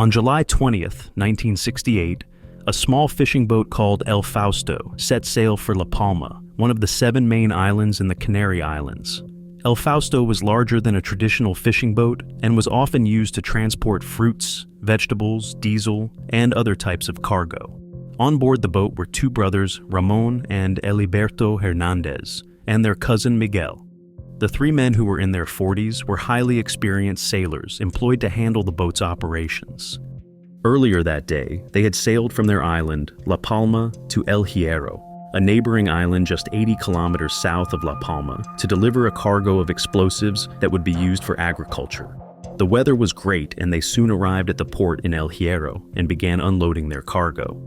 On July 20th, 1968, a small fishing boat called El Fausto set sail for La Palma, one of the 7 main islands in the Canary Islands. El Fausto was larger than a traditional fishing boat and was often used to transport fruits, vegetables, diesel, and other types of cargo. On board the boat were 2 brothers, Ramon and Eliberto Hernandez, and their cousin Miguel. The 3 men who were in their 40s were highly experienced sailors employed to handle the boat's operations. Earlier that day, they had sailed from their island, La Palma, to El Hierro, a neighboring island just 80 kilometers south of La Palma, to deliver a cargo of explosives that would be used for agriculture. The weather was great, and they soon arrived at the port in El Hierro and began unloading their cargo.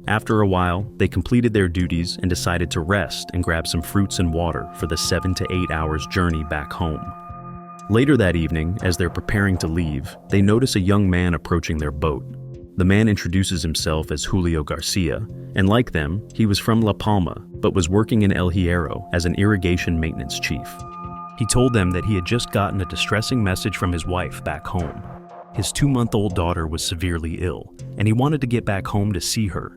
After a while, they completed their duties and decided to rest and grab some fruits and water for the 7 to 8 hours journey back home. Later that evening, as they're preparing to leave, they notice a young man approaching their boat. The man introduces himself as Julio Garcia, and like them, he was from La Palma, but was working in El Hierro as an irrigation maintenance chief. He told them that he had just gotten a distressing message from his wife back home. His 2-month-old daughter was severely ill, and he wanted to get back home to see her.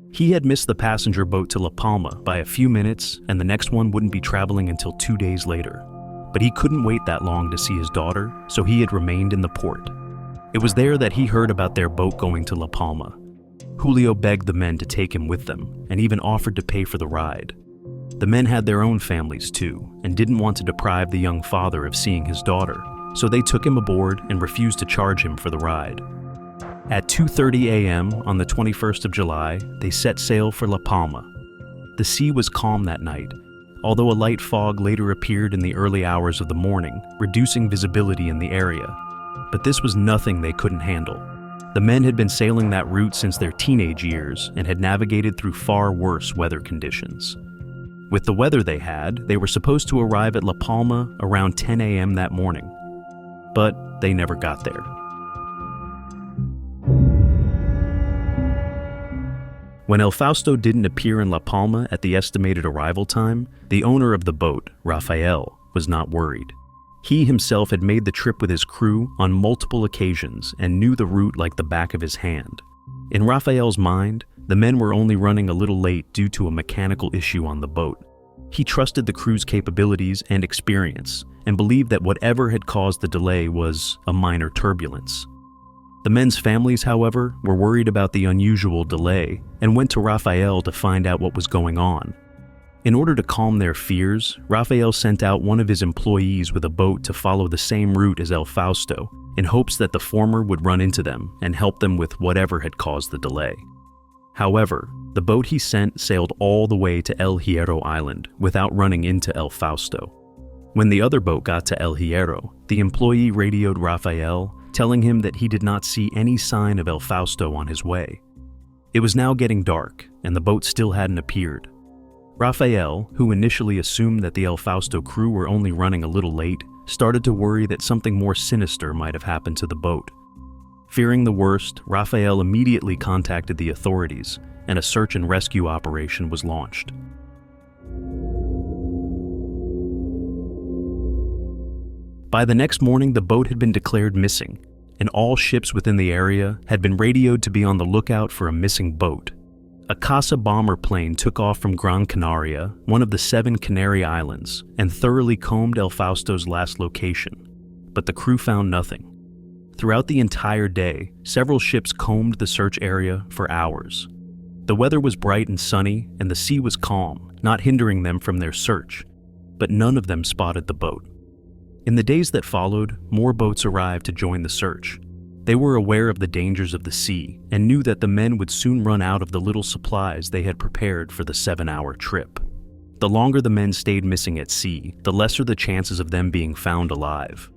He had missed the passenger boat to La Palma by a few minutes, and the next one wouldn't be traveling until 2 days later. But he couldn't wait that long to see his daughter, so he had remained in the port. It was there that he heard about their boat going to La Palma. Julio begged the men to take him with them, and even offered to pay for the ride. The men had their own families too, and didn't want to deprive the young father of seeing his daughter, so they took him aboard and refused to charge him for the ride. At 2:30 a.m. on the 21st of July, they set sail for La Palma. The sea was calm that night, although a light fog later appeared in the early hours of the morning, reducing visibility in the area. But this was nothing they couldn't handle. The men had been sailing that route since their teenage years and had navigated through far worse weather conditions. With the weather they had, they were supposed to arrive at La Palma around 10 a.m. that morning. But they never got there. When El Fausto didn't appear in La Palma at the estimated arrival time, the owner of the boat, Rafael, was not worried. He himself had made the trip with his crew on multiple occasions and knew the route like the back of his hand. In Rafael's mind, the men were only running a little late due to a mechanical issue on the boat. He trusted the crew's capabilities and experience, and believed that whatever had caused the delay was a minor turbulence. The men's families, however, were worried about the unusual delay and went to Rafael to find out what was going on. In order to calm their fears, Rafael sent out one of his employees with a boat to follow the same route as El Fausto, in hopes that the former would run into them and help them with whatever had caused the delay. However, the boat he sent sailed all the way to El Hierro Island without running into El Fausto. When the other boat got to El Hierro, the employee radioed Rafael, telling him that he did not see any sign of El Fausto on his way. It was now getting dark, and the boat still hadn't appeared. Rafael, who initially assumed that the El Fausto crew were only running a little late, started to worry that something more sinister might have happened to the boat. Fearing the worst, Rafael immediately contacted the authorities, and a search and rescue operation was launched. By the next morning, the boat had been declared missing, and all ships within the area had been radioed to be on the lookout for a missing boat. A Casa bomber plane took off from Gran Canaria, one of the 7 Canary Islands, and thoroughly combed El Fausto's last location, but the crew found nothing. Throughout the entire day, several ships combed the search area for hours. The weather was bright and sunny, and the sea was calm, not hindering them from their search, but none of them spotted the boat. In the days that followed, more boats arrived to join the search. They were aware of the dangers of the sea and knew that the men would soon run out of the little supplies they had prepared for the 7-hour trip. The longer the men stayed missing at sea, the lesser the chances of them being found alive.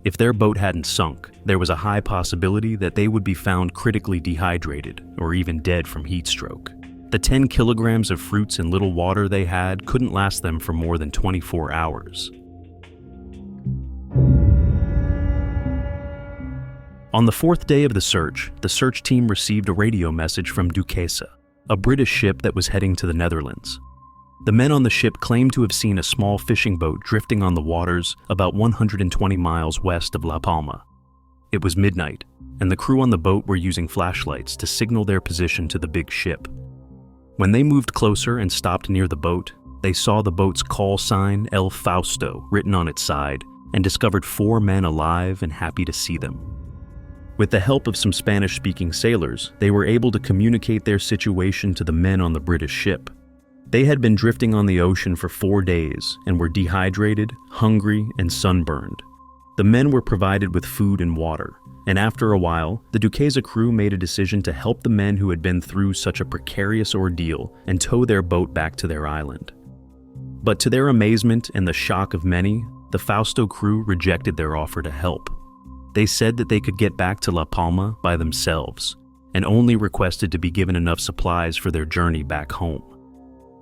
If their boat hadn't sunk, there was a high possibility that they would be found critically dehydrated or even dead from heat stroke. The 10 kilograms of fruits and little water they had couldn't last them for more than 24 hours. On the 4th day of the search team received a radio message from Duquesa, a British ship that was heading to the Netherlands. The men on the ship claimed to have seen a small fishing boat drifting on the waters about 120 miles west of La Palma. It was midnight, and the crew on the boat were using flashlights to signal their position to the big ship. When they moved closer and stopped near the boat, they saw the boat's call sign, El Fausto, written on its side, and discovered 4 men alive and happy to see them. With the help of some Spanish-speaking sailors, they were able to communicate their situation to the men on the British ship. They had been drifting on the ocean for 4 days and were dehydrated, hungry, and sunburned. The men were provided with food and water, and after a while, the Duquesa crew made a decision to help the men who had been through such a precarious ordeal and tow their boat back to their island. But to their amazement and the shock of many, the Fausto crew rejected their offer to help. They said that they could get back to La Palma by themselves, and only requested to be given enough supplies for their journey back home.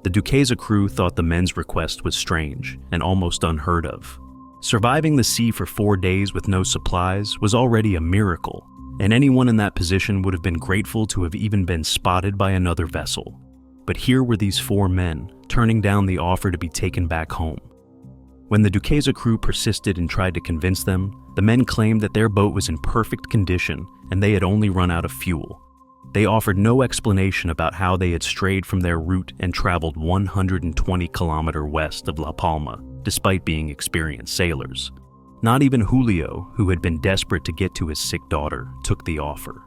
The Duquesa crew thought the men's request was strange and almost unheard of. Surviving the sea for 4 days with no supplies was already a miracle, and anyone in that position would have been grateful to have even been spotted by another vessel. But here were these 4 men, turning down the offer to be taken back home. When the Duquesa crew persisted and tried to convince them, the men claimed that their boat was in perfect condition and they had only run out of fuel. They offered no explanation about how they had strayed from their route and traveled 120 kilometers west of La Palma, despite being experienced sailors. Not even Julio, who had been desperate to get to his sick daughter, took the offer.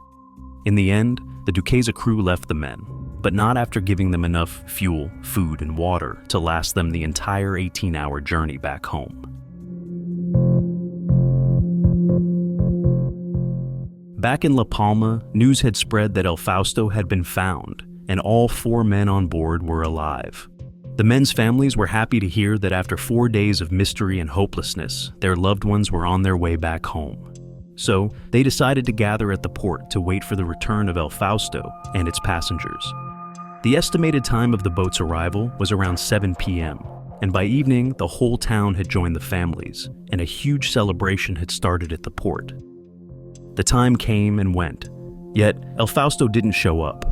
In the end, the Duquesa crew left the men, but not after giving them enough fuel, food, and water to last them the entire 18-hour journey back home. Back in La Palma, news had spread that El Fausto had been found, and all 4 men on board were alive. The men's families were happy to hear that after 4 days of mystery and hopelessness, their loved ones were on their way back home. So, they decided to gather at the port to wait for the return of El Fausto and its passengers. The estimated time of the boat's arrival was around 7 p.m., and by evening, the whole town had joined the families, and a huge celebration had started at the port. The time came and went, yet El Fausto didn't show up.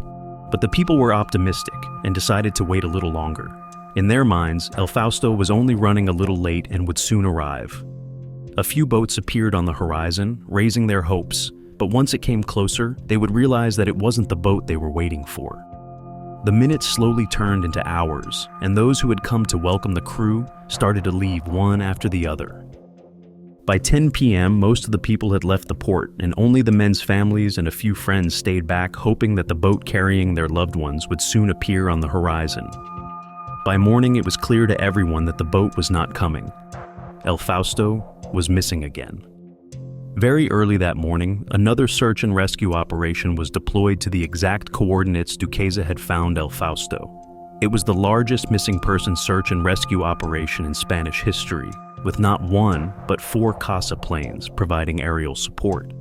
But the people were optimistic and decided to wait a little longer. In their minds, El Fausto was only running a little late and would soon arrive. A few boats appeared on the horizon, raising their hopes, but once it came closer, they would realize that it wasn't the boat they were waiting for. The minutes slowly turned into hours, and those who had come to welcome the crew started to leave one after the other. By 10 p.m., most of the people had left the port, and only the men's families and a few friends stayed back, hoping that the boat carrying their loved ones would soon appear on the horizon. By morning, it was clear to everyone that the boat was not coming. El Fausto was missing again. Very early that morning, another search and rescue operation was deployed to the exact coordinates Duquesa had found El Fausto. It was the largest missing person search and rescue operation in Spanish history, with not 1, but 4 Casa planes providing aerial support.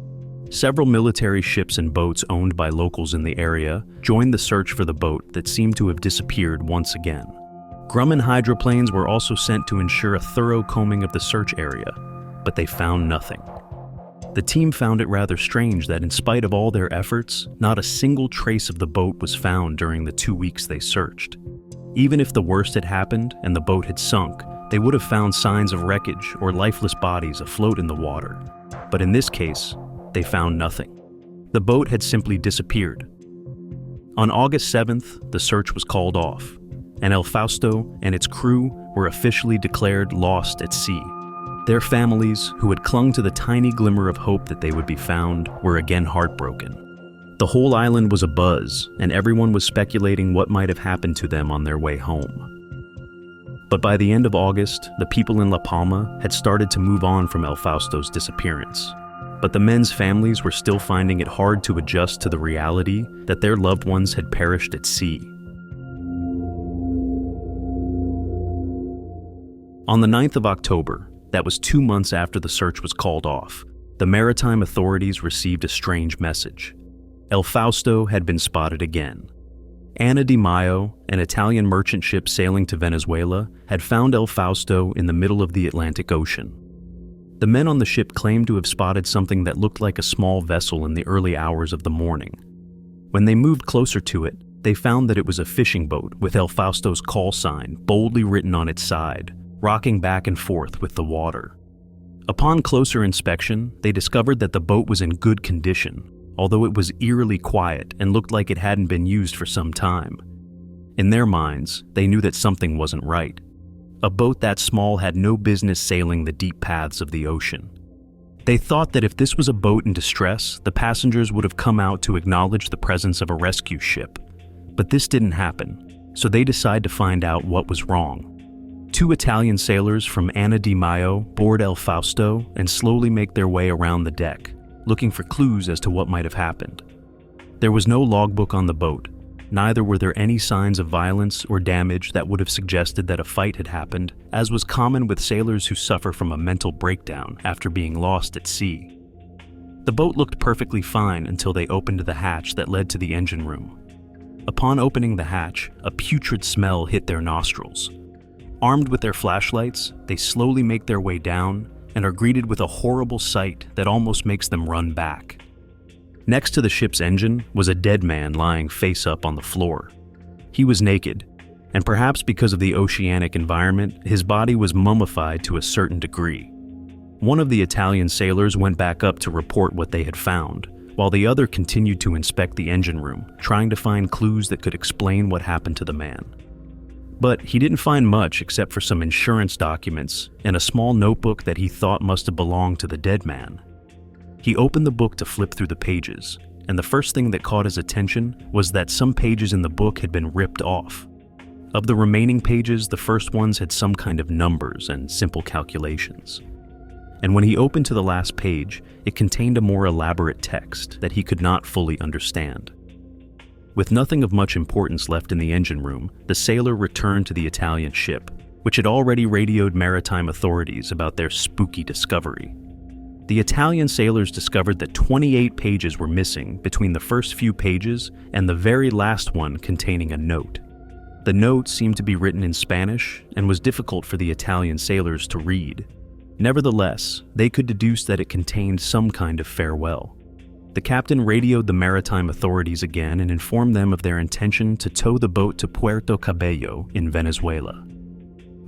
Several military ships and boats owned by locals in the area joined the search for the boat that seemed to have disappeared once again. Grumman hydroplanes were also sent to ensure a thorough combing of the search area, but they found nothing. The team found it rather strange that in spite of all their efforts, not a single trace of the boat was found during the 2 weeks they searched. Even if the worst had happened and the boat had sunk, they would have found signs of wreckage or lifeless bodies afloat in the water. But in this case, they found nothing. The boat had simply disappeared. On August 7th, the search was called off, and El Fausto and its crew were officially declared lost at sea. Their families, who had clung to the tiny glimmer of hope that they would be found, were again heartbroken. The whole island was abuzz, and everyone was speculating what might have happened to them on their way home. But by the end of August, the people in La Palma had started to move on from El Fausto's disappearance. But the men's families were still finding it hard to adjust to the reality that their loved ones had perished at sea. On the 9th of October, that was 2 months after the search was called off, the maritime authorities received a strange message. El Fausto had been spotted again. Anna Di Maio, an Italian merchant ship sailing to Venezuela, had found El Fausto in the middle of the Atlantic Ocean. The men on the ship claimed to have spotted something that looked like a small vessel in the early hours of the morning. When they moved closer to it, they found that it was a fishing boat with El Fausto's call sign boldly written on its side, rocking back and forth with the water. Upon closer inspection, they discovered that the boat was in good condition, although it was eerily quiet and looked like it hadn't been used for some time. In their minds, they knew that something wasn't right. A boat that small had no business sailing the deep paths of the ocean. They thought that if this was a boat in distress, the passengers would have come out to acknowledge the presence of a rescue ship. But this didn't happen, so they decided to find out what was wrong. 2 Italian sailors from Anna Di Maio board El Fausto and slowly make their way around the deck, looking for clues as to what might have happened. There was no logbook on the boat, neither were there any signs of violence or damage that would have suggested that a fight had happened, as was common with sailors who suffer from a mental breakdown after being lost at sea. The boat looked perfectly fine until they opened the hatch that led to the engine room. Upon opening the hatch, a putrid smell hit their nostrils. Armed with their flashlights, they slowly make their way down and are greeted with a horrible sight that almost makes them run back. Next to the ship's engine was a dead man lying face up on the floor. He was naked, and perhaps because of the oceanic environment, his body was mummified to a certain degree. One of the Italian sailors went back up to report what they had found, while the other continued to inspect the engine room, trying to find clues that could explain what happened to the man. But he didn't find much except for some insurance documents and a small notebook that he thought must have belonged to the dead man. He opened the book to flip through the pages, and the first thing that caught his attention was that some pages in the book had been ripped off. Of the remaining pages, the first ones had some kind of numbers and simple calculations. And when he opened to the last page, it contained a more elaborate text that he could not fully understand. With nothing of much importance left in the engine room, the sailor returned to the Italian ship, which had already radioed maritime authorities about their spooky discovery. The Italian sailors discovered that 28 pages were missing between the first few pages and the very last one containing a note. The note seemed to be written in Spanish and was difficult for the Italian sailors to read. Nevertheless, they could deduce that it contained some kind of farewell. The captain radioed the maritime authorities again and informed them of their intention to tow the boat to Puerto Cabello in Venezuela.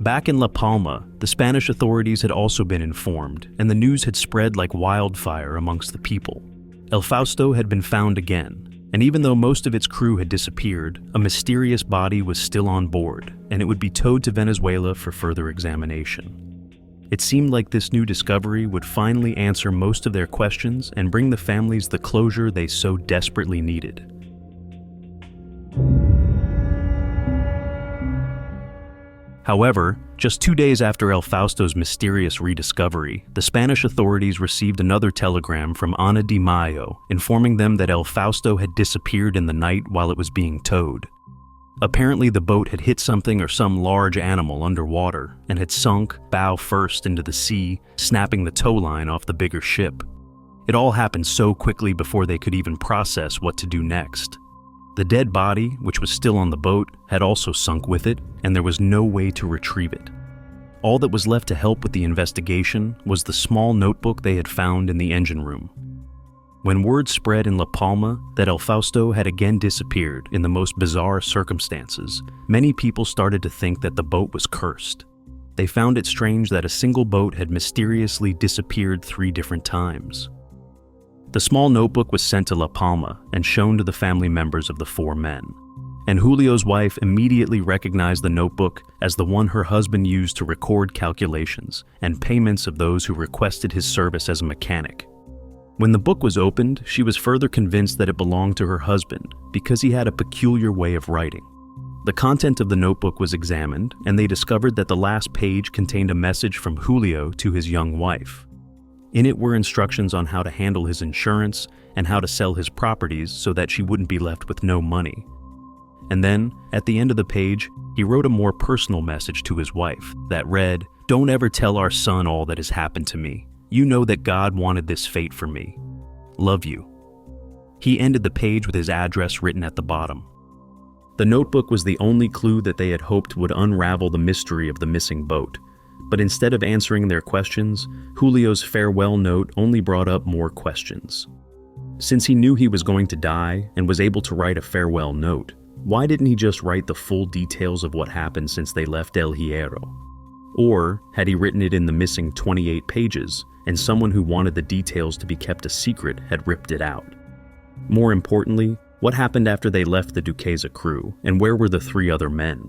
Back in La Palma, the Spanish authorities had also been informed, and the news had spread like wildfire amongst the people. El Fausto had been found again, and even though most of its crew had disappeared, a mysterious body was still on board, and it would be towed to Venezuela for further examination. It seemed like this new discovery would finally answer most of their questions and bring the families the closure they so desperately needed. However, just 2 days after El Fausto's mysterious rediscovery, the Spanish authorities received another telegram from Ana Di Maio informing them that El Fausto had disappeared in the night while it was being towed. Apparently, the boat had hit something or some large animal underwater and had sunk bow first into the sea, snapping the tow line off the bigger ship. It all happened so quickly before they could even process what to do next. The dead body, which was still on the boat, had also sunk with it, and there was no way to retrieve it. All that was left to help with the investigation was the small notebook they had found in the engine room. When word spread in La Palma that El Fausto had again disappeared in the most bizarre circumstances, many people started to think that the boat was cursed. They found it strange that a single boat had mysteriously disappeared 3 different times. The small notebook was sent to La Palma and shown to the family members of the 4 men. And Julio's wife immediately recognized the notebook as the one her husband used to record calculations and payments of those who requested his service as a mechanic. When the book was opened, she was further convinced that it belonged to her husband because he had a peculiar way of writing. The content of the notebook was examined, and they discovered that the last page contained a message from Julio to his young wife. In it were instructions on how to handle his insurance and how to sell his properties so that she wouldn't be left with no money. And then, at the end of the page, he wrote a more personal message to his wife that read, "Don't ever tell our son all that has happened to me. You know that God wanted this fate for me. Love you." He ended the page with his address written at the bottom. The notebook was the only clue that they had hoped would unravel the mystery of the missing boat. But instead of answering their questions, Julio's farewell note only brought up more questions. Since he knew he was going to die and was able to write a farewell note, why didn't he just write the full details of what happened since they left El Hierro? Or had he written it in the missing 28 pages, and someone who wanted the details to be kept a secret had ripped it out? More importantly, what happened after they left the Duquesa crew, and where were the 3 other men?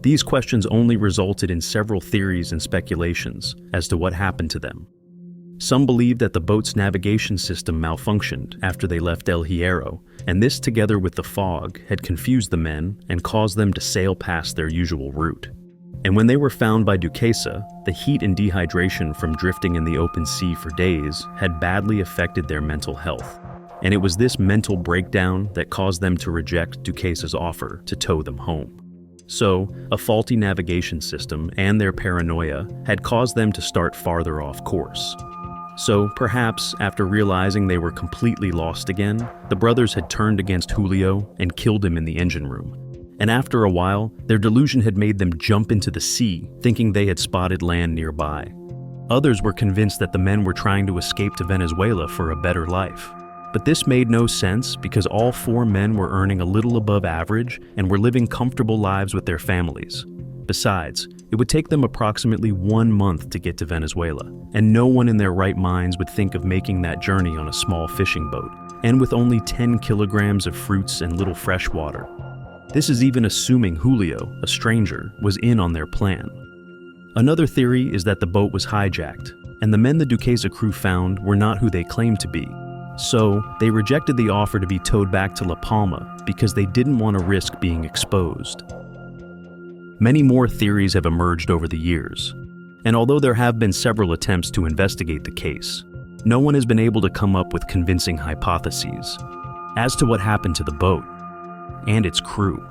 These questions only resulted in several theories and speculations as to what happened to them. Some believe that the boat's navigation system malfunctioned after they left El Hierro, and this, together with the fog, had confused the men and caused them to sail past their usual route. And when they were found by Duquesa, the heat and dehydration from drifting in the open sea for days had badly affected their mental health. And it was this mental breakdown that caused them to reject Duquesa's offer to tow them home. So, a faulty navigation system and their paranoia had caused them to start farther off course. So, perhaps, after realizing they were completely lost again, the brothers had turned against Julio and killed him in the engine room. And after a while, their delusion had made them jump into the sea, thinking they had spotted land nearby. Others were convinced that the men were trying to escape to Venezuela for a better life. But this made no sense because all 4 men were earning a little above average and were living comfortable lives with their families. Besides, it would take them approximately 1 month to get to Venezuela, and no one in their right minds would think of making that journey on a small fishing boat, and with only 10 kilograms of fruits and little fresh water. This is even assuming Julio, a stranger, was in on their plan. Another theory is that the boat was hijacked, and the men the Duquesa crew found were not who they claimed to be. So, they rejected the offer to be towed back to La Palma because they didn't want to risk being exposed. Many more theories have emerged over the years, and although there have been several attempts to investigate the case, no one has been able to come up with convincing hypotheses as to what happened to the boat and its crew.